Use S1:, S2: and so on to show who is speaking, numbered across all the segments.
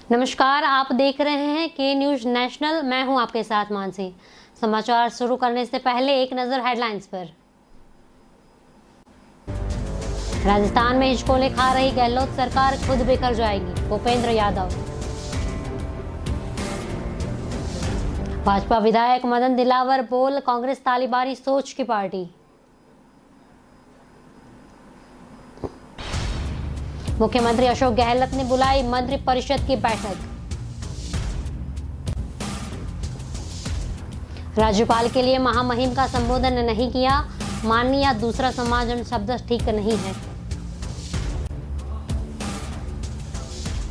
S1: नमस्कार, आप देख रहे हैं के न्यूज नेशनल। मैं हूं आपके साथ मानसी। समाचार शुरू करने से पहले एक नजर हेडलाइंस पर। राजस्थान में हिचकोले खा रही गहलोत सरकार खुद बिखर जाएगी, भूपेंद्र यादव। भाजपा विधायक मदन दिलावर बोल, कांग्रेस तालिबानी सोच की पार्टी। मुख्यमंत्री अशोक गहलोत ने बुलाई मंत्रि परिषद की बैठक। राज्यपाल के लिए महामहिम का संबोधन नहीं किया, माननीय या दूसरा समाजन शब्द ठीक नहीं है।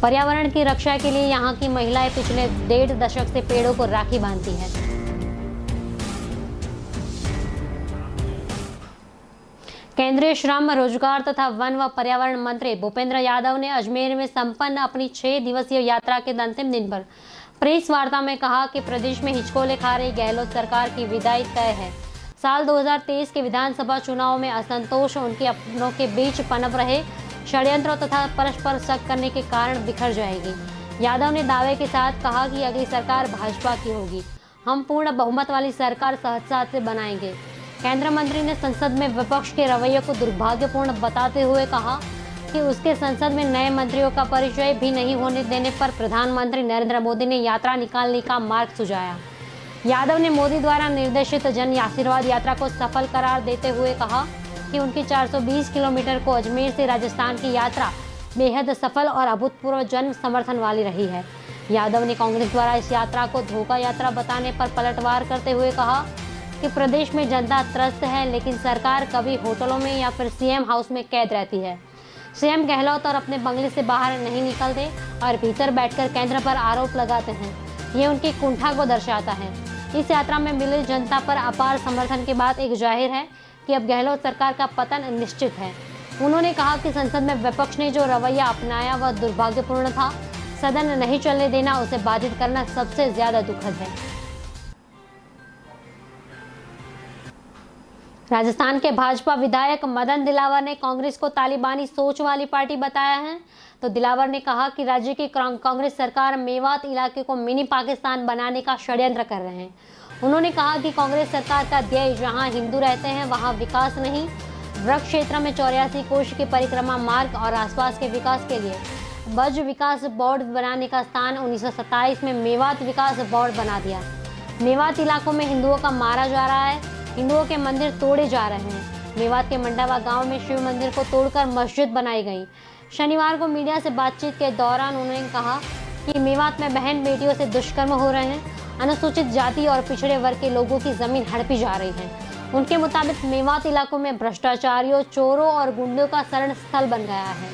S1: पर्यावरण की रक्षा के लिए यहां की महिलाएं पिछले 1.5 दशक से पेड़ों को राखी बांधती हैं। केंद्रीय श्रम, रोजगार तथा वन व पर्यावरण मंत्री भूपेंद्र यादव ने अजमेर में संपन्न अपनी 6 दिवसीय यात्रा के अंतिम दिन पर प्रेस वार्ता में कहा कि प्रदेश में हिचकोले खा रही गहलोत सरकार की विदाई तय है। साल 2023 के विधानसभा चुनाव में असंतोष उनके अपनों के बीच पनप रहे षड्यंत्रों तथा परस्पर शक करने के कारण बिखर जाएगी। यादव ने दावे के साथ कहा कि अगली सरकार भाजपा की होगी। हम पूर्ण बहुमत वाली सरकार सहजता से बनाएंगे। केंद्रीय मंत्री ने संसद में विपक्ष के रवैये को दुर्भाग्यपूर्ण बताते हुए कहा कि उसके संसद में नए मंत्रियों का परिचय भी नहीं होने देने पर प्रधानमंत्री नरेंद्र मोदी ने यात्रा निकालने का मार्ग सुझाया। यादव ने मोदी द्वारा निर्देशित जन आशीर्वाद यात्रा को सफल करार देते हुए कहा कि उनकी 420 किलोमीटर को अजमेर से राजस्थान की यात्रा बेहद सफल और अभूतपूर्व जन समर्थन वाली रही है। यादव ने कांग्रेस द्वारा इस यात्रा को धोखा यात्रा बताने पर पलटवार करते हुए कहा कि प्रदेश में जनता त्रस्त है, लेकिन सरकार कभी होटलों में या फिर सीएम हाउस में कैद रहती है। सीएम गहलोत और अपने बंगले से बाहर नहीं निकलते और भीतर बैठकर केंद्र पर आरोप लगाते हैं। ये उनकी कुंठा को दर्शाता है। इस यात्रा में मिली जनता पर अपार समर्थन के बाद एक जाहिर है कि अब गहलोत सरकार का पतन निश्चित है। उन्होंने कहा कि संसद में विपक्ष ने जो रवैया अपनाया वह दुर्भाग्यपूर्ण था। सदन नहीं चलने देना, उसे बाधित करना सबसे ज्यादा दुखद है। राजस्थान के भाजपा विधायक मदन दिलावर ने कांग्रेस को तालिबानी सोच वाली पार्टी बताया है। तो दिलावर ने कहा कि राज्य की कांग्रेस सरकार मेवात इलाके को मिनी पाकिस्तान बनाने का षड्यंत्र कर रहे हैं। उन्होंने कहा कि कांग्रेस सरकार का ध्येय जहां हिंदू रहते हैं वहां विकास नहीं, वृक्ष क्षेत्र में 84 कोष की परिक्रमा मार्ग और आसपास के विकास के लिए बज विकास बोर्ड बनाने का स्थान 1927 में मेवात विकास बोर्ड बना दिया। मेवात इलाकों में हिंदुओं का मारा जा रहा है, हिंदुओं के मंदिर तोड़े जा रहे हैं। मेवात के मंडावा गांव में शिव मंदिर को तोड़कर मस्जिद बनाई गई। शनिवार को मीडिया से बातचीत के दौरान उन्होंने कहा कि मेवात में बहन बेटियों से दुष्कर्म हो रहे हैं, अनुसूचित जाति और पिछड़े वर्ग के लोगों की जमीन हड़पी जा रही है। उनके मुताबिक मेवात इलाकों में भ्रष्टाचारियों, चोरों और गुंडों का शरण स्थल बन गया है।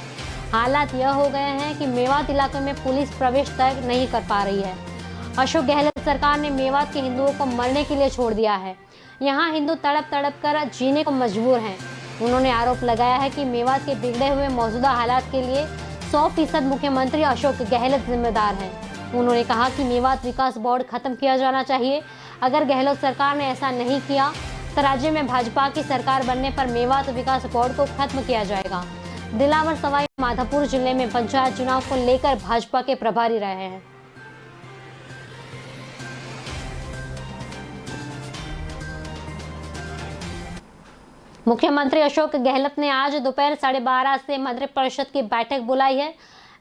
S1: हालात यह हो गए हैं कि मेवात इलाके में पुलिस प्रवेश तय नहीं कर पा रही है। अशोक गहलोत सरकार ने मेवात के हिंदुओं को मरने के लिए छोड़ दिया है। यहाँ हिंदू तड़प तड़प कर जीने को मजबूर हैं। उन्होंने आरोप लगाया है कि मेवात के बिगड़े हुए मौजूदा हालात के लिए 100% मुख्यमंत्री अशोक गहलोत जिम्मेदार हैं। उन्होंने कहा कि मेवात विकास बोर्ड खत्म किया जाना चाहिए। अगर गहलोत सरकार ने ऐसा नहीं किया तो राज्य में भाजपा की सरकार बनने पर मेवात विकास बोर्ड को खत्म किया जाएगा। दिलावर सवाई माधोपुर जिले में पंचायत चुनाव को लेकर भाजपा के प्रभारी रहे हैं। मुख्यमंत्री अशोक गहलोत ने आज दोपहर 12:30 से मंत्रिपरिषद की बैठक बुलाई है।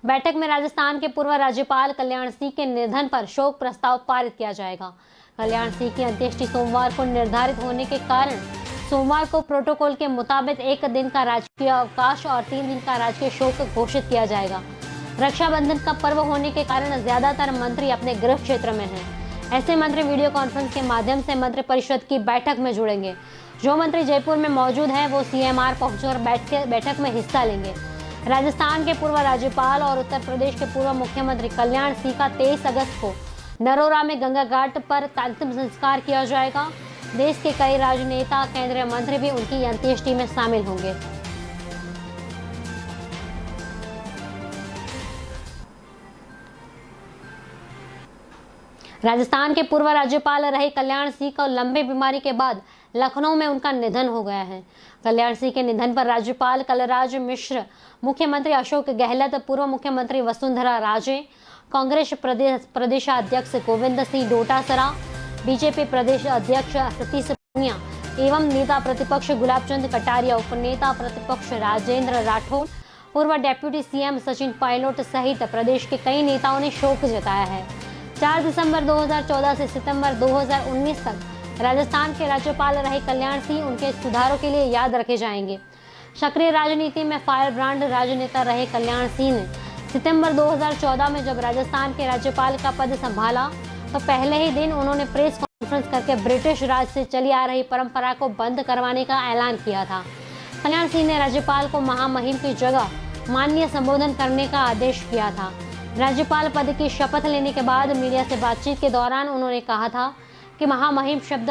S1: बैठक में राजस्थान के पूर्व राज्यपाल कल्याण सिंह के निधन पर शोक प्रस्ताव पारित किया जाएगा। कल्याण सिंह की अंत्येष्टि सोमवार को निर्धारित होने के कारण सोमवार को प्रोटोकॉल के मुताबिक 1 दिन का राजकीय अवकाश और 3 दिन का राजकीय शोक घोषित किया जाएगा। रक्षाबंधन का पर्व होने के कारण ज्यादातर मंत्री अपने गृह क्षेत्र में हैं। ऐसे मंत्री वीडियो कॉन्फ्रेंस के माध्यम से मंत्रिपरिषद की बैठक में जुड़ेंगे। जो मंत्री जयपुर में मौजूद हैं वो सीएमआर पहुंचकर बैठक में हिस्सा लेंगे। राजस्थान के पूर्व राज्यपाल और उत्तर प्रदेश के पूर्व मुख्यमंत्री कल्याण सिंह का 23 अगस्त को नरोरा में गंगा घाट पर अंतिम संस्कार किया जाएगा। देश के कई राजनेता, केंद्रीय मंत्री भी उनकी अंत्येष्टि में शामिल होंगे। राजस्थान के पूर्व राज्यपाल रहे कल्याण सिंह को लंबी बीमारी के बाद लखनऊ में उनका निधन हो गया है। कल्याण सिंह के निधन पर राज्यपाल कलराज मिश्र, मुख्यमंत्री अशोक गहलोत, पूर्व मुख्यमंत्री वसुंधरा राजे, कांग्रेस प्रदेशाध्यक्ष गोविंद सिंह डोटासरा, बीजेपी प्रदेश अध्यक्ष सतीश पूनिया एवं नेता प्रतिपक्ष गुलाब चंद कटारिया, उपनेता प्रतिपक्ष राजेंद्र राठौड़, पूर्व डेप्यूटी सीएम सचिन पायलट सहित प्रदेश के कई नेताओं ने शोक जताया है। 4 दिसंबर 2014 से सितंबर 2019 तक राजस्थान के राज्यपाल रहे कल्याण सिंह उनके सुधारों के लिए याद रखे जाएंगे। सक्रिय राजनीति में फायर ब्रांड राजनेता रहे कल्याण सिंह ने सितंबर 2014 में जब राजस्थान के राज्यपाल का पद संभाला तो पहले ही दिन उन्होंने प्रेस कॉन्फ्रेंस करके ब्रिटिश राज से चली आ रही परंपरा को बंद करवाने का ऐलान किया था। कल्याण सिंह ने राज्यपाल को महामहिम की जगह माननीय संबोधन करने का आदेश किया था। राज्यपाल पद की शपथ लेने के बाद मीडिया से बातचीत के दौरान उन्होंने कहा था कि महामहिम शब्द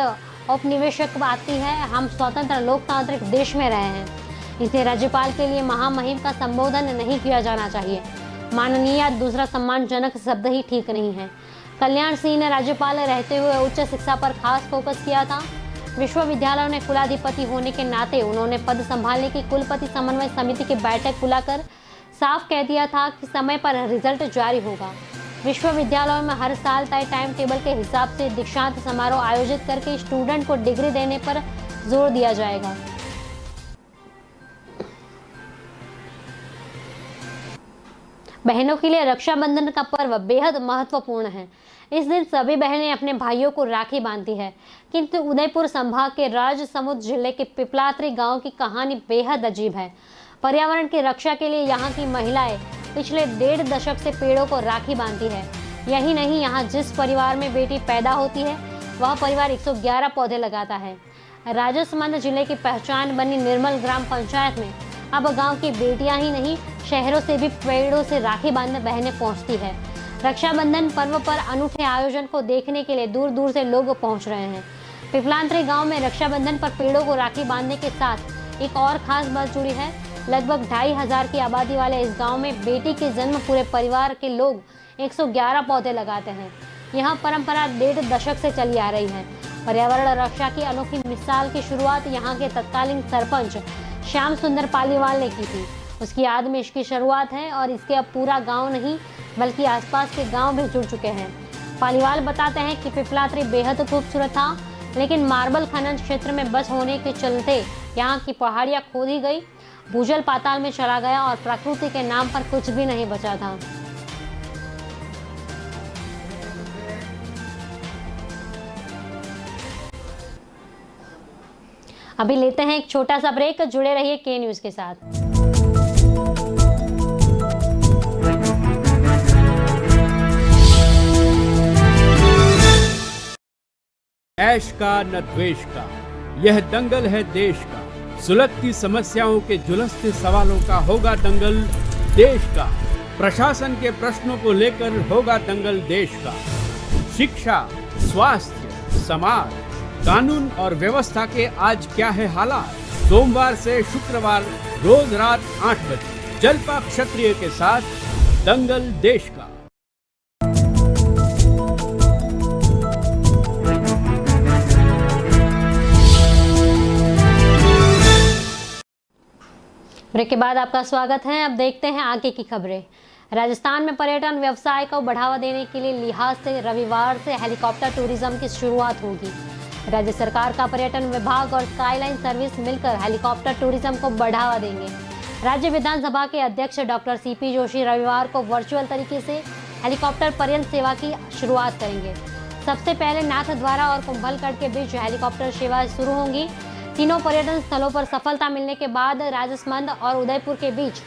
S1: औपनिवेशिक आती है। हम स्वतंत्र लोकतांत्रिक देश में रहे हैं, इसलिए राज्यपाल के लिए महामहिम का संबोधन नहीं किया जाना चाहिए। माननीय दूसरा सम्मानजनक शब्द ही ठीक नहीं है। कल्याण सिंह ने राज्यपाल रहते हुए उच्च शिक्षा पर खास फोकस किया था। विश्वविद्यालयों में कुलाधिपति होने के नाते उन्होंने पद संभालने की कुलपति समन्वय समिति की बैठक बुलाकर साफ कह दिया था कि समय पर रिजल्ट जारी होगा। विश्वविद्यालयों में हर साल तय टाइम टेबल के हिसाब से दीक्षांत समारोह आयोजित करके स्टूडेंट को डिग्री देने पर जोर दिया जाएगा। बहनों के लिए रक्षाबंधन का पर्व बेहद महत्वपूर्ण है। इस दिन सभी बहनें अपने भाइयों को राखी बांधती है, किंतु उदयपुर संभाग के राजसमंद जिले के पिपलात्री गांव की कहानी बेहद अजीब है। पर्यावरण की रक्षा के लिए यहाँ की महिलाएं पिछले 1.5 दशक से पेड़ों को राखी बांधती है। यही नहीं, यहाँ जिस परिवार में बेटी पैदा होती है वह परिवार 111 पौधे लगाता है। राजसमंद जिले की पहचान बनी निर्मल ग्राम पंचायत में अब गांव की बेटियां ही नहीं, शहरों से भी पेड़ों से राखी बांधने बहनें पहुंचती है। रक्षाबंधन पर्व पर अनूठे आयोजन को देखने के लिए दूर दूर से लोग पहुंच रहे हैं। पिपलांत्री गांव में रक्षाबंधन पर पेड़ों को राखी बांधने के साथ एक और खास बात जुड़ी है। लगभग 2,500 की आबादी वाले इस गांव में बेटी के जन्म पूरे परिवार के लोग 111 पौधे लगाते हैं। यह परंपरा 1.5 दशक से चली आ रही है। पर्यावरण रक्षा की अनोखी मिसाल की शुरुआत यहाँ के तत्कालीन सरपंच श्याम सुंदर पालीवाल ने की थी। उसकी याद में इसकी शुरुआत है और इसके अब पूरा गांव नहीं बल्कि आसपास के गांव भी जुड़ चुके हैं। पालीवाल बताते हैं कि पिपलात्री बेहद खूबसूरत था, लेकिन मार्बल खनन क्षेत्र में बस होने के चलते यहाँ की पहाड़ियाँ खोदी गई, भूजल पाताल में चला गया और प्रकृति के नाम पर कुछ भी नहीं बचा था। अभी लेते हैं एक छोटा सा ब्रेक। जुड़े रहिए के न्यूज के साथ।
S2: ऐश का न द्वेष का, यह दंगल है देश का। सुलगती समस्याओं के झुलसते सवालों का होगा दंगल देश का। प्रशासन के प्रश्नों को लेकर होगा दंगल देश का। शिक्षा, स्वास्थ्य, समाज, कानून और व्यवस्था के आज क्या है हालात। सोमवार से शुक्रवार रोज रात 8 बजे जलपा क्षत्रिय के साथ दंगल देश का।
S1: ब्रेक के बाद आपका स्वागत है। अब देखते हैं आगे की खबरें। राजस्थान में पर्यटन व्यवसाय को बढ़ावा देने के लिए लिहाज से रविवार से हेलीकॉप्टर टूरिज्म की शुरुआत होगी। राज्य सरकार का पर्यटन विभाग और स्काईलाइन सर्विस मिलकर हेलीकॉप्टर टूरिज्म को बढ़ावा देंगे। राज्य विधानसभा के अध्यक्ष डॉक्टर सीपी जोशी रविवार को वर्चुअल तरीके से हेलीकॉप्टर पर्यटन सेवा की शुरुआत करेंगे। सबसे पहले नाथद्वारा और कुंभलगढ़ के बीच हेलीकॉप्टर सेवा शुरू होंगी। तीनों पर्यटन स्थलों पर सफलता मिलने के बाद राजसमंद और उदयपुर के बीच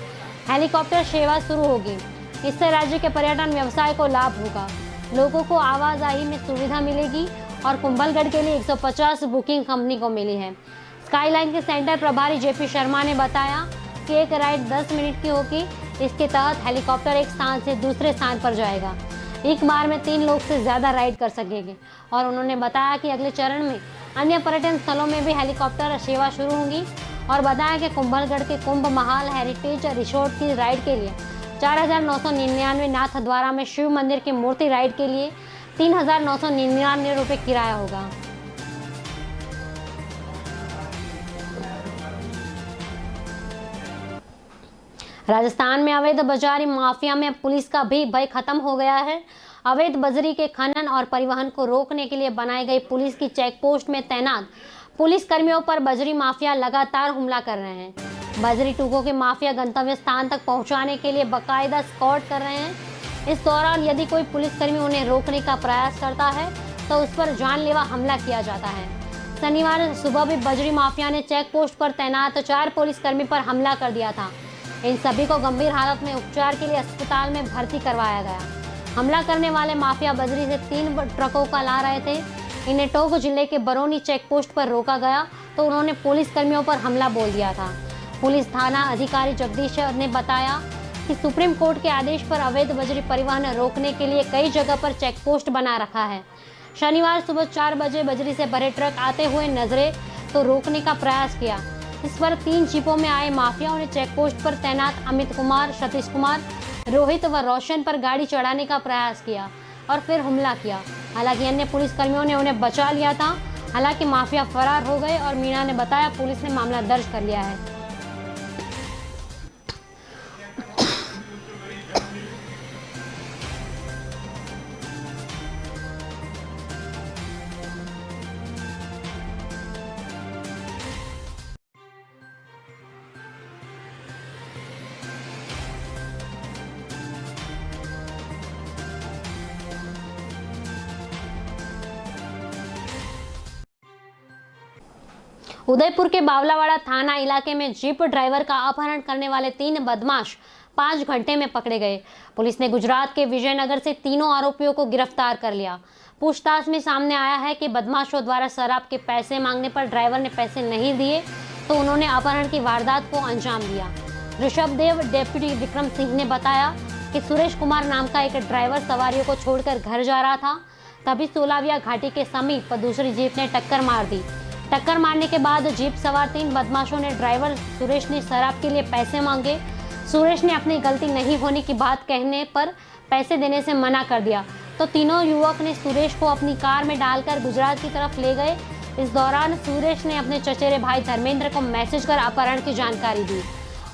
S1: हेलीकॉप्टर सेवा शुरू होगी। इससे राज्य के पर्यटन व्यवसाय को लाभ होगा, लोगों को आवाजाही में सुविधा मिलेगी और कुंभलगढ़ के लिए 150 बुकिंग कंपनी को मिली है। स्काईलाइन के सेंटर प्रभारी जेपी शर्मा ने बताया कि एक राइड 10 मिनट की होगी। इसके तहत हेलीकॉप्टर एक स्थान से दूसरे स्थान पर जाएगा। एक बार में 3 लोग से ज़्यादा राइड कर सकेंगे और उन्होंने बताया कि अगले चरण में अन्य पर्यटन स्थलों में भी हेलीकॉप्टर सेवा शुरू होगी और बताया कि कुंभलगढ़ के कुंभ महाल हेरिटेज रिसोर्ट की राइड के लिए 4,999, नाथद्वारा में शिव मंदिर की मूर्ति राइड के लिए 3,999 रुपये किराया होगा। राजस्थान में अवैध बजारी माफिया में पुलिस का भी भय खत्म हो गया है। अवैध बजरी के खनन और परिवहन को रोकने के लिए बनाई गई पुलिस की चेक पोस्ट में तैनात पुलिस कर्मियों पर बजरी माफिया लगातार हमला कर रहे हैं। बजरी टुकों के माफिया गंतव्य स्थान तक पहुंचाने के लिए बाकायदा स्कॉट कर रहे हैं। इस दौरान यदि कोई पुलिसकर्मी उन्हें रोकने का प्रयास करता है तो उस पर जानलेवा हमला किया जाता है। शनिवार सुबह भी बजरी माफिया ने चेक पोस्ट पर तैनात 4 पुलिसकर्मी पर हमला कर दिया था। इन सभी को गंभीर हालत में उपचार के लिए अस्पताल में भर्ती करवाया गया। हमला करने वाले माफिया बजरी से 3 ट्रकों का ला रहे थे। इन्हें टोंक जिले के बरौनी चेक पोस्ट पर रोका गया तो उन्होंने पुलिस कर्मियों पर हमला बोल दिया था। पुलिस थाना अधिकारी जगदीश ने बताया कि सुप्रीम कोर्ट के आदेश पर अवैध बजरी परिवहन रोकने के लिए कई जगह पर चेक पोस्ट बना रखा है। शनिवार सुबह 4 बजे बजरी से भरे ट्रक आते हुए नजरे तो रोकने का प्रयास किया। इस पर 3 जीपों में आए माफियाओं ने चेक पोस्ट पर तैनात अमित कुमार, सतीश कुमार, रोहित व रोशन पर गाड़ी चढ़ाने का प्रयास किया और फिर हमला किया। हालांकि अन्य पुलिसकर्मियों ने उन्हें बचा लिया था। हालांकि माफिया फरार हो गए और मीणा ने बताया पुलिस ने मामला दर्ज कर लिया है। उदयपुर के बावलावाड़ा थाना इलाके में जीप ड्राइवर का अपहरण करने वाले 3 बदमाश 5 घंटे में पकड़े गए। पुलिस ने गुजरात के विजयनगर से तीनों आरोपियों को गिरफ्तार कर लिया। पूछताछ में सामने आया है कि बदमाशों द्वारा शराब के पैसे मांगने पर ड्राइवर ने पैसे नहीं दिए तो उन्होंने अपहरण की वारदात को अंजाम दिया। ऋषभदेव डेप्यूटी विक्रम सिंह ने बताया कि सुरेश कुमार नाम का एक ड्राइवर सवारियों को छोड़कर घर जा रहा था। तभी सोलाविया घाटी के समीप दूसरी जीप ने टक्कर मार दी। टक्कर मारने के बाद जीप सवार 3 बदमाशों ने ड्राइवर सुरेश ने शराब के लिए पैसे मांगे। सुरेश ने अपनी गलती नहीं होने की बात कहने पर पैसे देने से मना कर दिया तो तीनों युवक ने सुरेश को अपनी कार में डालकर गुजरात की तरफ ले गए। इस दौरान सुरेश ने अपने चचेरे भाई धर्मेंद्र को मैसेज कर अपहरण की जानकारी दी।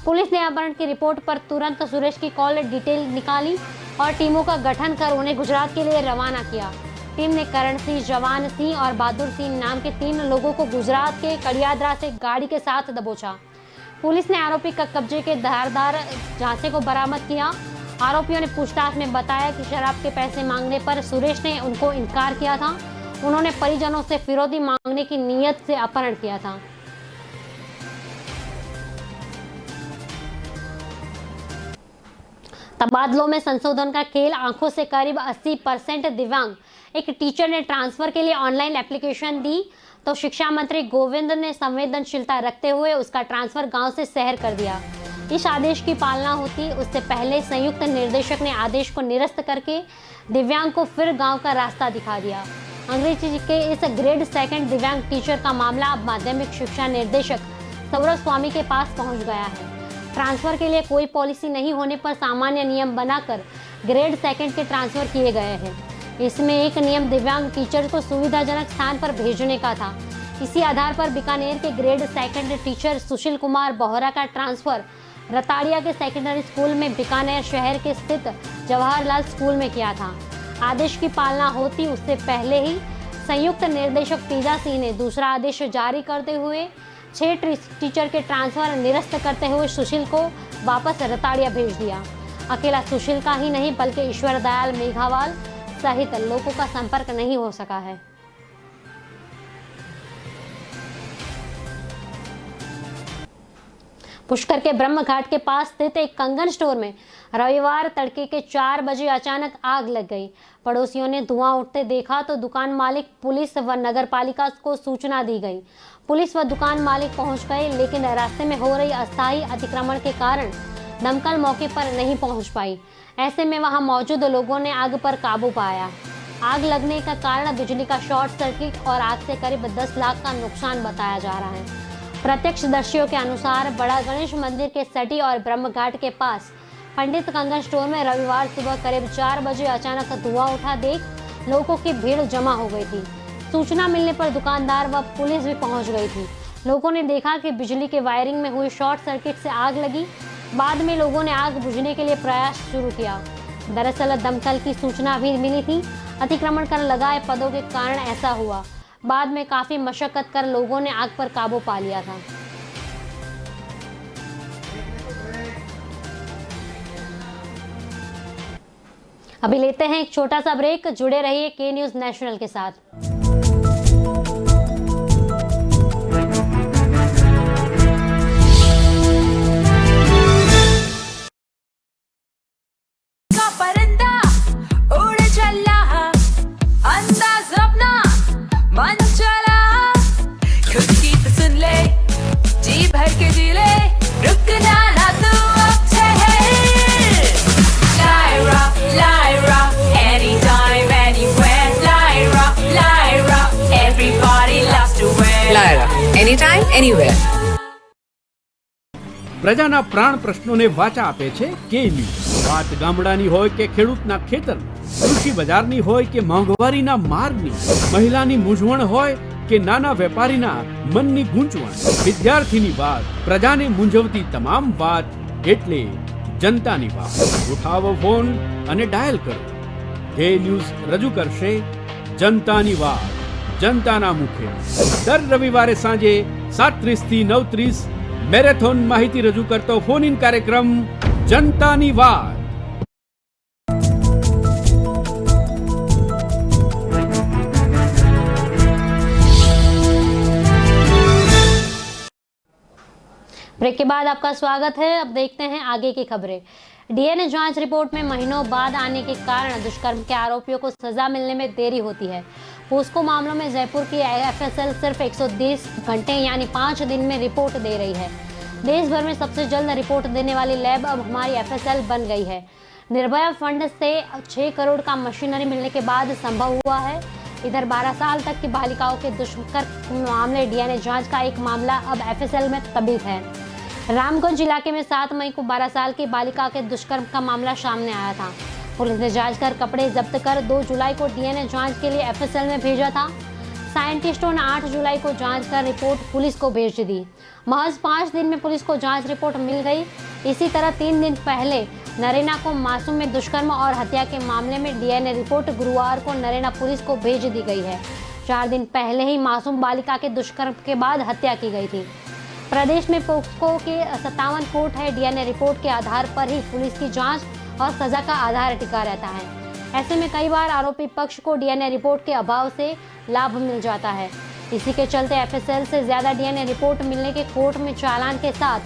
S1: पुलिस ने अपहरण की रिपोर्ट पर तुरंत सुरेश की कॉल डिटेल निकाली और टीमों का गठन कर उन्हें गुजरात के लिए रवाना किया। टीम ने करण सिंह, जवान सिंह और बहादुर सिंह नाम के 3 लोगों को गुजरात के कड़ियाद्रा से गाड़ी के साथ दबोचा। पुलिस ने आरोपी का कब्जे के धारदार झांसे को बरामद किया। आरोपियों ने पूछताछ में बताया कि शराब के पैसे मांगने पर सुरेश ने उनको इनकार किया था। उन्होंने परिजनों से फिरौती मांगने की नीयत से अपहरण किया था। तबादलों में संशोधन का खेल, आंखों से करीब 80% दिव्यांग। एक टीचर ने ट्रांसफर के लिए ऑनलाइन एप्लीकेशन दी तो शिक्षा मंत्री गोविंद ने संवेदनशीलता रखते हुए उसका ट्रांसफर गांव से शहर कर दिया। इस आदेश की पालना होती उससे पहले संयुक्त निर्देशक ने आदेश को निरस्त करके दिव्यांग को फिर गांव का रास्ता दिखा दिया। अंग्रेजी के इस ग्रेड 2 दिव्यांग टीचर का मामला अब माध्यमिक शिक्षा निर्देशक सौरभ स्वामी के पास पहुंच गया है। ट्रांसफर के लिए कोई पॉलिसी नहीं होने पर सामान्य नियम बनाकर ग्रेड 2 के ट्रांसफर किए गए हैं। इसमें एक नियम दिव्यांग टीचर को सुविधाजनक स्थान पर भेजने का था। इसी आधार पर बीकानेर के ग्रेड 2 टीचर सुशील कुमार बोहरा का ट्रांसफर रताड़िया के सेकेंडरी स्कूल में बीकानेर शहर के स्थित जवाहरलाल स्कूल में किया था। आदेश की पालना होती उससे पहले ही संयुक्त निर्देशक तेजा सिंह ने दूसरा आदेश जारी करते हुए 6 टीचर के ट्रांसफर निरस्त करते हुए सुशील को वापस रताड़िया भेज दिया। अकेला सुशील का ही नहीं बल्कि ईश्वर दयाल मेघावाल सहित लोगों का संपर्क नहीं हो सका है। पुष्कर के ब्रह्म घाट के पास स्थित एक कंगन स्टोर में रविवार तड़के के 4 बजे अचानक आग लग गई। पड़ोसियों ने धुआं उठते देखा तो दुकान मालिक, पुलिस व नगर पालिका को सूचना दी गई। पुलिस व दुकान मालिक पहुंच गए, लेकिन रास्ते में हो रही अस्थायी अतिक्रमण के कारण दमकल मौके पर नहीं पहुंच पाई। ऐसे में वहां मौजूद लोगों ने आग पर काबू पाया। आग लगने का कारण बिजली का शॉर्ट सर्किट और आग से करीब 10 लाख का नुकसान बताया जा रहा है। प्रत्यक्षदर्शियों के अनुसार बड़ा गणेश मंदिर के सटी और ब्रह्म घाट के पास पंडित कंगन स्टोर में रविवार सुबह करीब 4 बजे अचानक धुआं उठा देख लोगों की भीड़ जमा हो गई थी। सूचना मिलने पर दुकानदार व पुलिस भी पहुंच गई थी। लोगों ने देखा कि बिजली के वायरिंग में हुई शॉर्ट सर्किट से आग लगी। बाद में लोगों ने आग बुझने के लिए प्रयास शुरू किया। दरअसल दमकल की सूचना भी मिली थी। अतिक्रमण कर लगाए पदों के कारण ऐसा हुआ। बाद में काफी मशक्कत कर लोगों ने आग पर काबू पा लिया था। अभी लेते हैं एक छोटा सा ब्रेक। जुड़े रहिए के न्यूज नेशनल के साथ।
S3: परिंदा उड़ चला, अंदाज अपना मन चला, खुद की तो सुन ले, जी भर के जी ले, रुकना ना तू अब ठहर। Lyra, anytime, anywhere. Lyra, everybody loves to wear.
S4: Lyra, anytime, anywhere.
S2: પ્રજાના પ્રાણ પ્રશ્નોને વાચા આપે છે કે ન્યૂઝ। વાત ગામડાની હોય કે ખેડૂતના ખેતરની, કૃષિ બજારની હોય કે મોંઘવારીના મારની, મહિલાની મૂંઝવણ હોય કે નાના વેપારીના મનની ગૂંચવણ, વિદ્યાર્થીની વાત, પ્રજાને મૂંઝવતી તમામ વાત એટલે જનતાની વાત। ઉઠાવો ફોન અને ડાયલ કરો। કે ન્યૂઝ રજૂ કરશે જનતાની વાત જનતાના મુખે। દર રવિવારે સાંજે 7:30 થી 9:30 મેરેથોન માહિતી રજૂ કરતો ફોન ઇન કાર્યક્રમ જનતાની વાત।
S1: ब्रेक के बाद आपका स्वागत है। अब देखते हैं आगे की खबरें। डीएनए जांच रिपोर्ट में महीनों बाद आने के कारण दुष्कर्म के आरोपियों को सजा मिलने में देरी होती है। पोस्को मामलों में जयपुर की एफएसएल सिर्फ 120 घंटे यानी 5 दिन में रिपोर्ट दे रही है। देश भर में सबसे जल्द रिपोर्ट देने वाली लैब अब हमारी एफएसएल बन गई है। निर्भया फंड से 6 करोड़ का मशीनरी मिलने के बाद संभव हुआ है। इधर 12 साल तक की बालिकाओं के दुष्कर्म मामले डीएनए जांच का एक मामला अब एफएसएल में तबीत है। रामगंज इलाके में 7 मई को 12 साल की बालिका के दुष्कर्म का मामला सामने आया था। पुलिस ने जांच कर कपड़े जब्त कर 2 जुलाई को डीएनए जांच के लिए एफएसएल में भेजा था। साइंटिस्टों ने 8 जुलाई को जांच कर रिपोर्ट पुलिस को भेज दी। महज 5 दिन में पुलिस को जांच रिपोर्ट मिल गई। इसी तरह 3 दिन पहले नरेना को मासूम में दुष्कर्म और हत्या के मामले में डीएनए रिपोर्ट गुरुवार को नरेना पुलिस को भेज दी गई है। 4 दिन पहले ही मासूम बालिका के दुष्कर्म के बाद हत्या की गई थी। प्रदेश में पोक्सो के 57 कोर्ट है। डीएनए रिपोर्ट के आधार पर ही पुलिस की जांच और सजा का आधार टिका रहता है। ऐसे में कई बार आरोपी पक्ष को डीएनए रिपोर्ट के अभाव से लाभ मिल जाता है। इसी के चलते एफएसएल से ज्यादा डीएनए रिपोर्ट मिलने के कोर्ट में चालान के साथ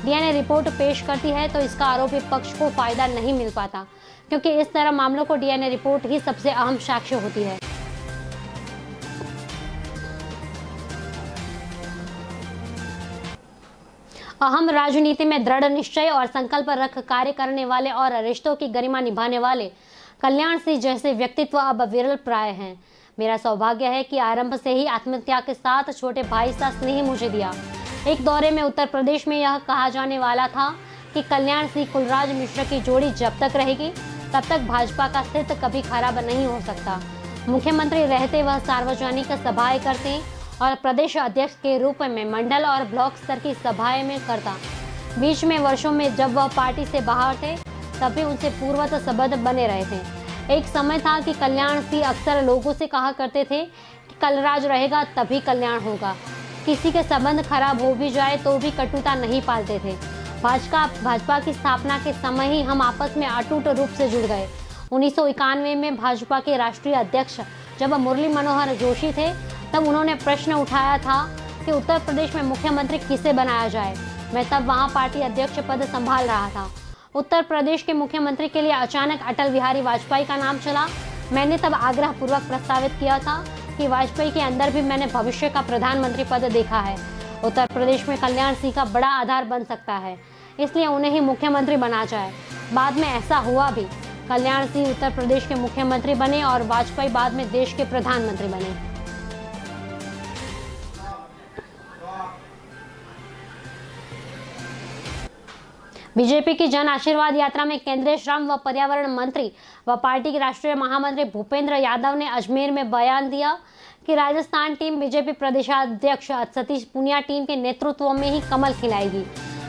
S1: डीएनए रिपोर्ट पेश करती है तो इसका आरोपी पक्ष को फायदा नहीं मिल पाता, क्योंकि इस तरह मामलों को डीएनए रिपोर्ट ही सबसे अहम साक्ष्य होती है। अहम राजनीति में दृढ़ निश्चय और संकल्प रख कार्य करने वाले और रिश्तों की गरिमा निभाने वाले कल्याण सिंह जैसे व्यक्तित्व अब विरल प्राय हैं। मेरा सौभाग्य है कि आरंभ से ही आत्मत्याग के साथ छोटे भाई सा स्नेह मुझे दिया। एक दौरे में उत्तर प्रदेश में यह कहा जाने वाला था कि कल्याण सिंह कुलराज मिश्र की जोड़ी जब तक रहेगी तब तक भाजपा का स्थिति कभी खराब नहीं हो सकता। मुख्यमंत्री रहते वह सार्वजनिक सभाएं करते और प्रदेश अध्यक्ष के रूप में मंडल और ब्लॉक स्तर की सभाएं में करता। बीच में वर्षों में जब वह पार्टी से बाहर थे तभी उनसे पूर्वत संबंध बने रहे थे। एक समय था कि कल्याण सिंह अक्सर लोगों से कहा करते थे कि कलराज रहेगा तभी कल्याण होगा। किसी के संबंध खराब हो भी जाए तो भी कटुता नहीं पालते थे। भाजपा की स्थापना के समय ही हम आपस में अटूट रूप से जुड़ गए। 1991 में भाजपा के राष्ट्रीय अध्यक्ष जब मुरली मनोहर जोशी थे तब उन्होंने प्रश्न उठाया था कि उत्तर प्रदेश में मुख्यमंत्री किसे बनाया जाए। मैं तब वहां पार्टी अध्यक्ष पद संभाल रहा था। उत्तर प्रदेश के मुख्यमंत्री के लिए अचानक अटल बिहारी वाजपेयी का नाम चला। मैंने तब आग्रह पूर्वक प्रस्तावित किया था कि वाजपेयी के अंदर भी मैंने भविष्य का प्रधानमंत्री पद देखा है। उत्तर प्रदेश में कल्याण सिंह का बड़ा आधार बन सकता है, इसलिए उन्हें ही मुख्यमंत्री बना जाए। बाद में ऐसा हुआ भी। कल्याण सिंह उत्तर प्रदेश के मुख्यमंत्री बने और वाजपेयी बाद में देश के प्रधानमंत्री बने। बीजेपी की जन आशीर्वाद यात्रा में केंद्रीय श्रम व पर्यावरण मंत्री व पार्टी के राष्ट्रीय महामंत्री भूपेंद्र यादव ने अजमेर में बयान दिया कि राजस्थान टीम बीजेपी प्रदेशाध्यक्ष सतीश पूनिया टीम के नेतृत्व में ही कमल खिलाएगी।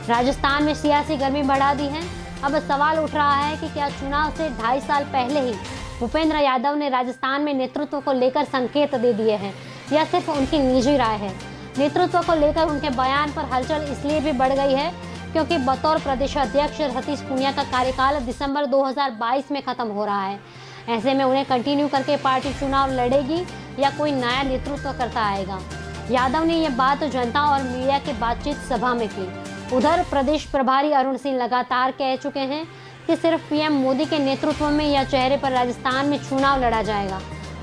S1: राजस्थान में सियासी गर्मी बढ़ा दी है। अब सवाल उठ रहा है कि क्या चुनाव से 2.5 साल पहले ही भूपेंद्र यादव ने राजस्थान में नेतृत्व को लेकर संकेत दे दिए हैं या सिर्फ उनकी निजी राय है। नेतृत्व को लेकर उनके बयान पर हलचल इसलिए भी बढ़ गई है क्योंकि बतौर प्रदेश अध्यक्ष सतीश पूनिया का कार्यकाल दिसंबर 2022 में खत्म हो रहा है। ऐसे में उन्हें कंटिन्यू करके पार्टी चुनाव लड़ेगी या कोई नया नेतृत्व करता आएगा। यादव ने यह बात जनता और मीडिया की बातचीत सभा में की। उधर प्रदेश प्रभारी अरुण सिंह लगातार कह चुके हैं कि सिर्फ पीएम मोदी के नेतृत्व में या चेहरे पर राजस्थान में चुनाव लड़ा जाएगा।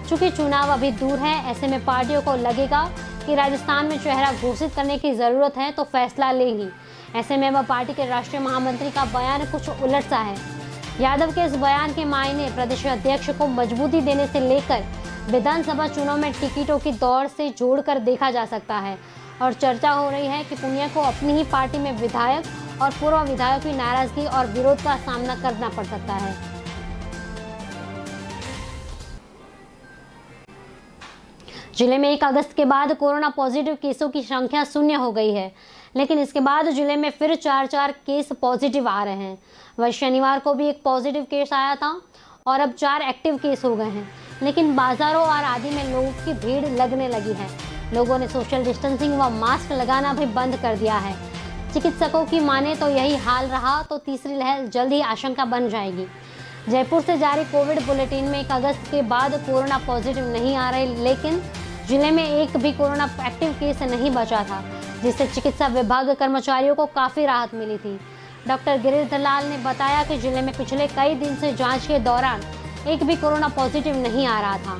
S1: चूंकि चुनाव अभी दूर है, ऐसे में पार्टियों को लगेगा कि राजस्थान में चेहरा घोषित करने की जरूरत है तो फैसला लेंगी। ऐसे में वह पार्टी के राष्ट्रीय महामंत्री का बयान कुछ उलट सा है। यादव के इस बयान के मायने प्रदेश अध्यक्ष को मजबूती देने से लेकर विधानसभा चुनाव में टिकटों की दौड़ से जोड़कर देखा जा सकता है और चर्चा हो रही है कि पूनिया को अपनी ही पार्टी में विधायक और पूर्व विधायक की नाराजगी और विरोध का सामना करना पड़ सकता है। जिले में 1 अगस्त के बाद कोरोना पॉजिटिव केसों की संख्या 0 हो गई है, लेकिन इसके बाद जिले में फिर 4 केस पॉजिटिव आ रहे हैं। वह शनिवार को भी एक पॉजिटिव केस आया था और अब 4 एक्टिव केस हो गए हैं, लेकिन बाजारों और आदि में लोगों की भीड़ लगने लगी है। लोगों ने सोशल डिस्टेंसिंग व मास्क लगाना भी बंद कर दिया है। चिकित्सकों की माने तो यही हाल रहा तो तीसरी लहर जल्द ही आशंका बन जाएगी। जयपुर से जारी कोविड बुलेटिन में 1 अगस्त के बाद कोरोना पॉजिटिव नहीं आ रहे, लेकिन जिले में एक भी कोरोना एक्टिव केस नहीं बचा था, जिससे चिकित्सा विभाग कर्मचारियों को काफ़ी राहत मिली थी। डॉक्टर गिरीश दलाल ने बताया कि जिले में पिछले कई दिन से जांच के दौरान एक भी कोरोना पॉजिटिव नहीं आ रहा था।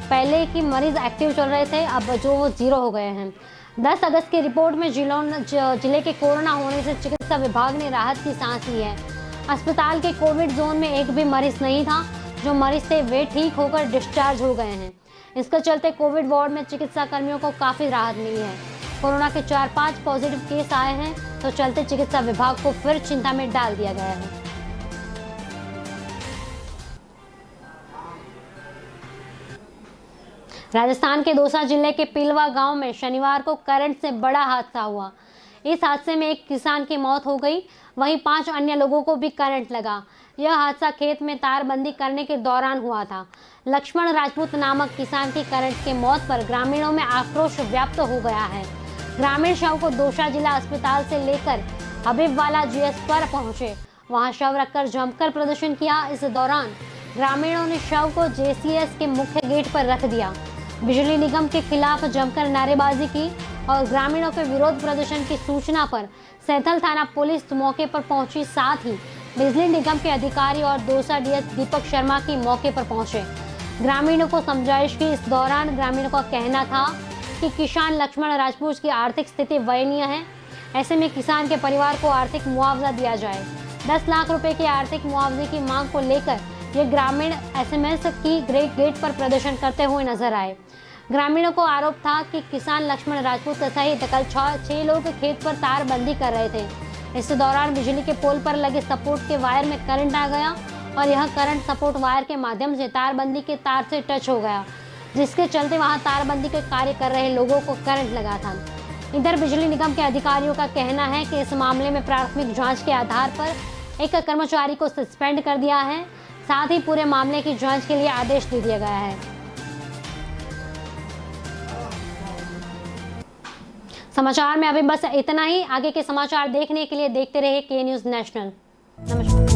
S1: पहले की मरीज एक्टिव चल रहे थे, अब जो वो 0 हो गए हैं। 10 अगस्त की रिपोर्ट में जिले के कोरोना होने से चिकित्सा विभाग ने राहत की सांस ली है। अस्पताल के कोविड जोन में एक भी मरीज नहीं था। जो मरीज थे वे ठीक होकर डिस्चार्ज हो गए हैं। इसके चलते कोविड वार्ड में चिकित्सा कर्मियों को काफ़ी राहत मिली है। कोरोना के 4-5 पॉजिटिव केस आए हैं, तो चलते चिकित्सा विभाग को फिर चिंता में डाल दिया गया है। राजस्थान के दौसा जिले के पिलवा गांव में शनिवार को करंट से बड़ा हादसा हुआ। इस हादसे में एक किसान की मौत हो गई, वहीं 5 अन्य लोगों को भी करंट लगा। यह हादसा खेत में तारबंदी करने के दौरान हुआ था। लक्ष्मण राजपूत नामक किसान की करंट की मौत पर ग्रामीणों में आक्रोश व्याप्त हो गया है। ग्रामीण शव को दौसा जिला अस्पताल से लेकर हबीबवाला जीएस पर पहुंचे, वहां शव रखकर जमकर प्रदर्शन किया। इस दौरान ग्रामीणों ने शव को जेसीएस के मुख्य गेट पर रख दिया। बिजली निगम के खिलाफ जमकर नारेबाजी की और ग्रामीणों के विरोध प्रदर्शन की सूचना पर सैथल थाना पुलिस मौके पर पहुंची। साथ ही बिजली निगम के अधिकारी और दौसा डीएस दीपक शर्मा की मौके पर पहुंचे। ग्रामीणों को समझाइश की। इस दौरान ग्रामीणों का कहना था कि किसान लक्ष्मण राजपूत की आर्थिक स्थिति दयनीय है, ऐसे में किसान के परिवार को आर्थिक मुआवजा दिया जाए। 10 लाख रुपए के आर्थिक मुआवजे की मांग को लेकर ये ग्रामीण एसएमएस की गेट पर प्रदर्शन करते हुए नजर आए। ग्रामीणों को आरोप था कि किसान लक्ष्मण राजपूत सहित कल 6 लोग खेत पर तारबंदी कर रहे थे। इस दौरान बिजली के पोल पर लगे सपोर्ट के वायर में करंट आ गया और यह करंट सपोर्ट वायर के माध्यम से तारबंदी के तार से टच हो गया, जिसके चलते वहां तारबंदी के कार्य कर रहे लोगों को करंट लगा था। इधर बिजली निगम के अधिकारियों का कहना है कि इस मामले में प्राथमिक जांच के आधार पर एक कर्मचारी को सस्पेंड कर दिया है। साथ ही पूरे मामले की जांच के लिए आदेश दे दिया गया है। समाचार में अभी बस इतना ही। आगे के समाचार देखने के लिए देखते रहिए के न्यूज़ नेशनल। नमस्कार।